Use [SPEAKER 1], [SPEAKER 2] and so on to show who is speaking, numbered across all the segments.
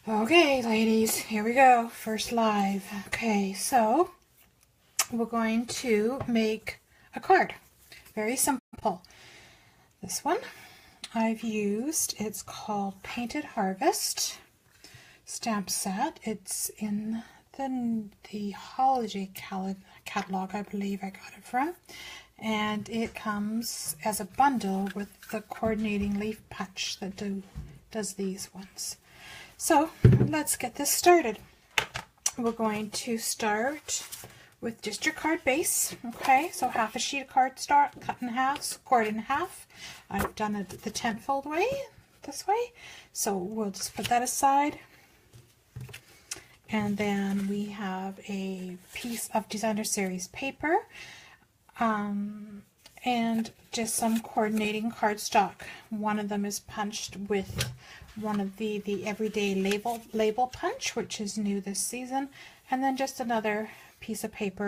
[SPEAKER 1] Okay, ladies, here we go. First live. Okay, so we're going to make a card. Very simple. This one I've used, it's called Painted Harvest stamp set. It's in the holiday catalog, I believe I got it from. And it comes as a bundle with the coordinating leaf punch that does these ones. So let's get this started. We're going to start with just your card base. Okay, so half a sheet of cardstock cut in half, scored in half. I've done it the 10-fold way, this way. So we'll just put that aside. And then we have a piece of Designer Series paper and just some coordinating cardstock. One of them is punched with one of the everyday label punch, which is new this season, and then just another piece of paper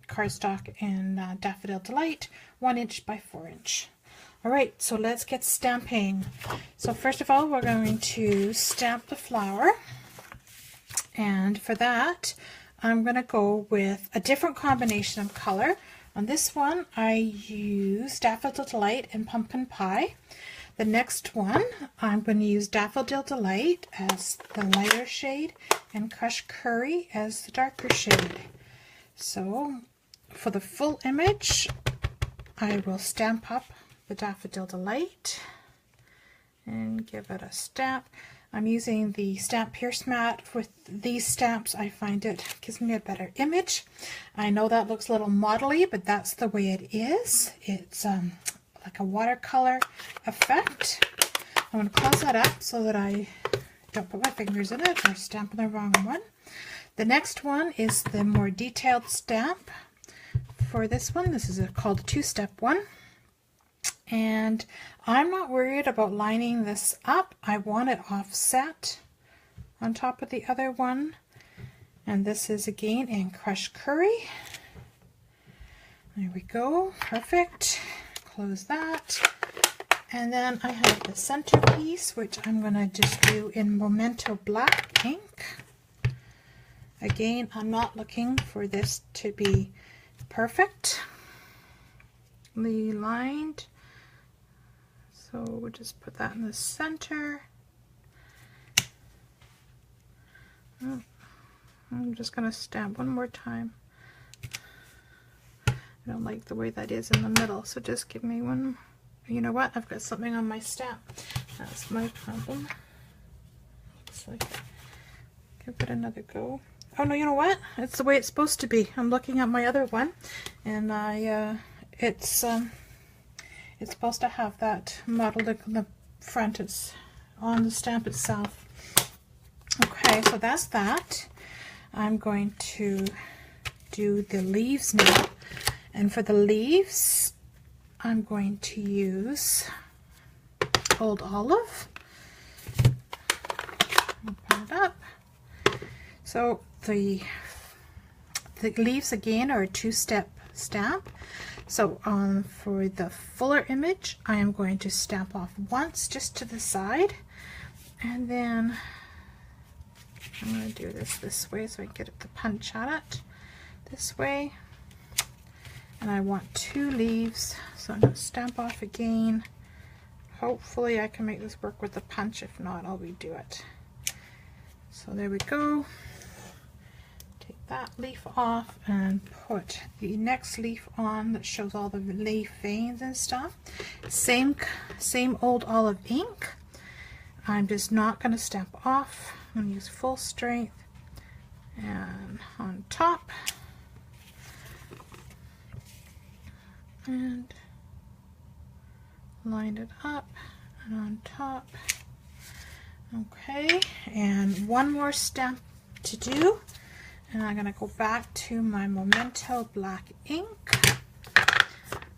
[SPEAKER 1] cardstock in Daffodil Delight, 1 inch by 4 inch. All right, so let's get stamping. So first of all, we're going to stamp the flower, and for that I'm going to go with a different combination of color. On this one I use Daffodil Delight and Pumpkin Pie. The next one, I'm going to use Daffodil Delight as the lighter shade and Crushed Curry as the darker shade. So for the full image, I will stamp up the Daffodil Delight and give it a stamp. I'm using the Stamp Pierce mat. With these stamps, I find it gives me a better image. I know that looks a little modelly, but that's the way it is. It's like a watercolor effect. I'm going to close that up so that I don't put my fingers in it or stamp on the wrong one. The next one is the more detailed stamp. For this one, this is called a two-step one. And I'm not worried about lining this up. I want it offset on top of the other one. And this is again in Crushed Curry. There we go, perfect. Close that. And then I have the centerpiece, which I'm going to just do in Memento Black ink. Again, I'm not looking for this to be perfectly lined. So we'll just put that in the center. Oh, I'm just going to stamp one more time. I don't like the way that is in the middle, so just give me one. You know what? I've got something on my stamp. That's my problem. Looks like give it another go. Oh no, you know what? It's the way it's supposed to be. I'm looking at my other one, and it's supposed to have that modeled in the front. It's on the stamp itself. Okay, so that's that. I'm going to do the leaves now. And for the leaves, I'm going to use Old Olive. Open it up. So the leaves again are a two-step stamp. So for the fuller image, I am going to stamp off once just to the side, and then I'm going to do this way so I can get the punch at it this way. And I want 2 leaves, so I'm going to stamp off again. Hopefully I can make this work with the punch. If not, I'll redo it. So there we go. Take that leaf off and put the next leaf on that shows all the leaf veins and stuff. Same Old Olive ink. I'm just not going to stamp off. I'm going to use full strength. And on top. And line it up and on top. Okay, and one more stamp to do, and I'm going to go back to my Memento Black ink,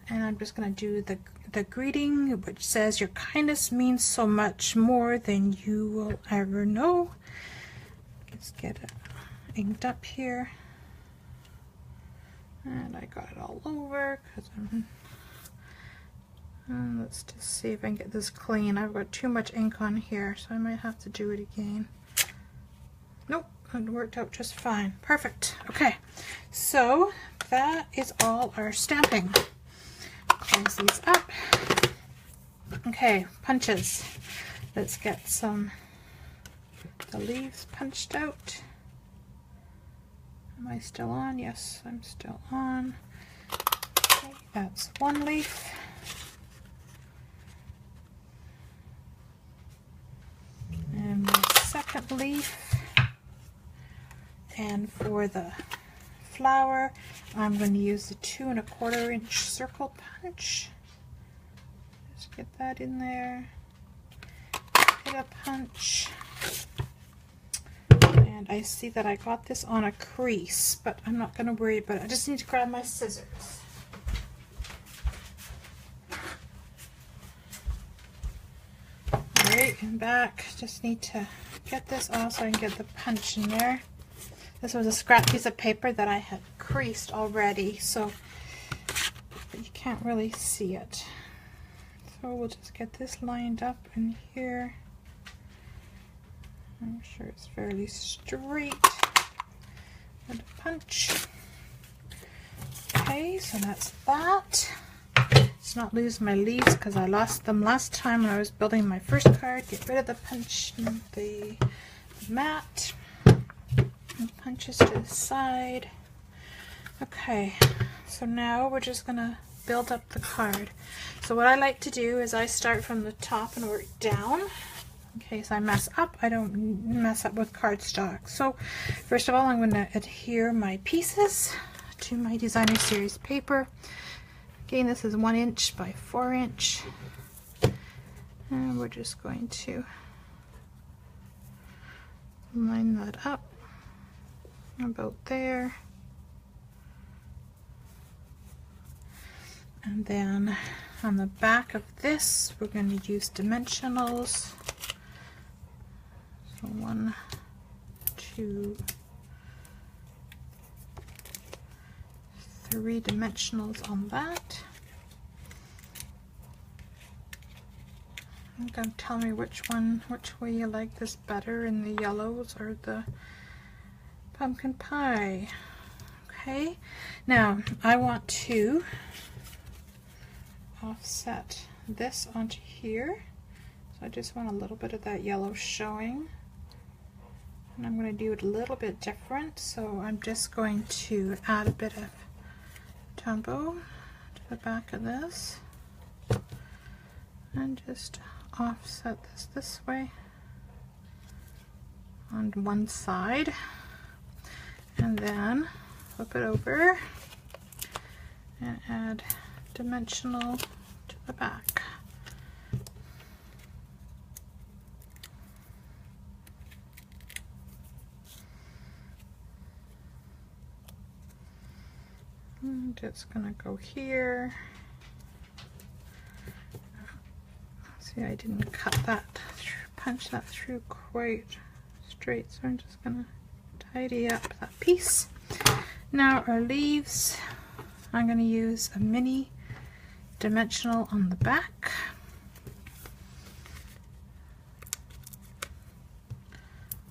[SPEAKER 1] and I'm just going to do the greeting, which says your kindness means so much more than you will ever know. Let's get it inked up here. And I got it all over because let's just see if I can get this clean. I've got too much ink on here, so I might have to do it again. Nope, it worked out just fine. Perfect. Okay, so that is all our stamping. Close these up. Okay, punches. Let's get the leaves punched out. Am I still on? Yes, I'm still on. Okay, that's one leaf. And my second leaf. And for the flower, I'm going to use the 2 1/4 inch circle punch. Just get that in there. Get a punch. And I see that I got this on a crease, but I'm not going to worry about it. I just need to grab my scissors. Alright, and back. Just need to get this off so I can get the punch in there. This was a scrap piece of paper that I had creased already, so but you can't really see it. So we'll just get this lined up in here. I'm sure it's fairly straight. And a punch. Okay, so that's that. Let's not lose my leaves because I lost them last time when I was building my first card. Get rid of the punch and the mat. And punches to the side. Okay, so now we're just gonna build up the card. So what I like to do is I start from the top and work down. In case I mess up, I don't mess up with cardstock. So first of all, I'm going to adhere my pieces to my designer series paper. Again, this is 1 inch by 4 inch. And we're just going to line that up about there. And then on the back of this, we're going to use dimensionals. So 1, 2, 3 dimensionals on that. You can tell me which way you like this better, in the yellows or the pumpkin pie. Okay, now I want to offset this onto here. So I just want a little bit of that yellow showing. And I'm going to do it a little bit different. So I'm just going to add a bit of Tombow to the back of this. And just offset this way on one side. And then flip it over and add dimensional to the back. And it's gonna go here. See, I didn't cut that, punch that through quite straight, so I'm just gonna tidy up that piece. Now our leaves, I'm going to use a mini dimensional on the back.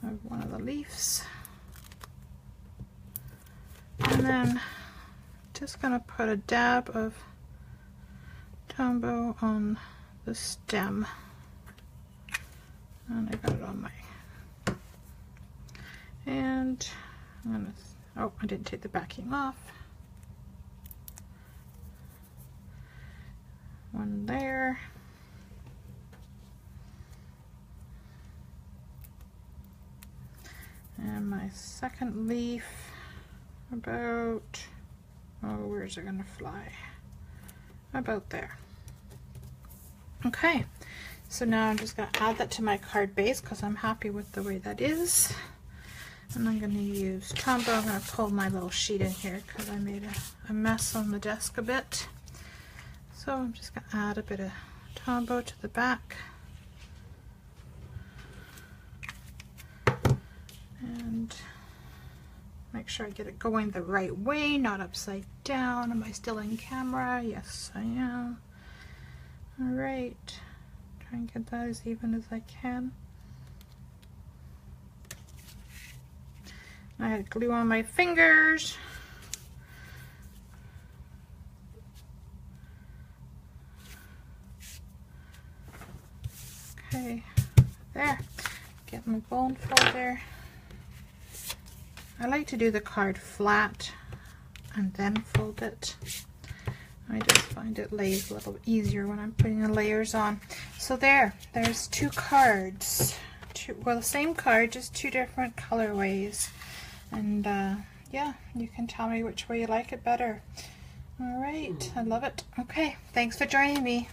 [SPEAKER 1] Of one of the leaves. And then just going to put a dab of Tombow on the stem. And I got it on my... And I'm going to... Oh, I didn't take the backing off. One there. And my second leaf about, oh, where's it gonna fly? About there. Okay, so now I'm just gonna add that to my card base because I'm happy with the way that is. And I'm going to use Tombow. I'm going to pull my little sheet in here because I made a mess on the desk a bit. So I'm just going to add a bit of Tombow to the back. And make sure I get it going the right way, not upside down. Am I still in camera? Yes, I am. Alright. Try and get that as even as I can. I had glue on my fingers. Okay, there. Get my bone folder. I like to do the card flat and then fold it. I just find it lays a little easier when I'm putting the layers on. So there's 2 cards. Well, the same card, just 2 different colorways. And yeah, you can tell me which way you like it better. All right, I love it. Okay, thanks for joining me.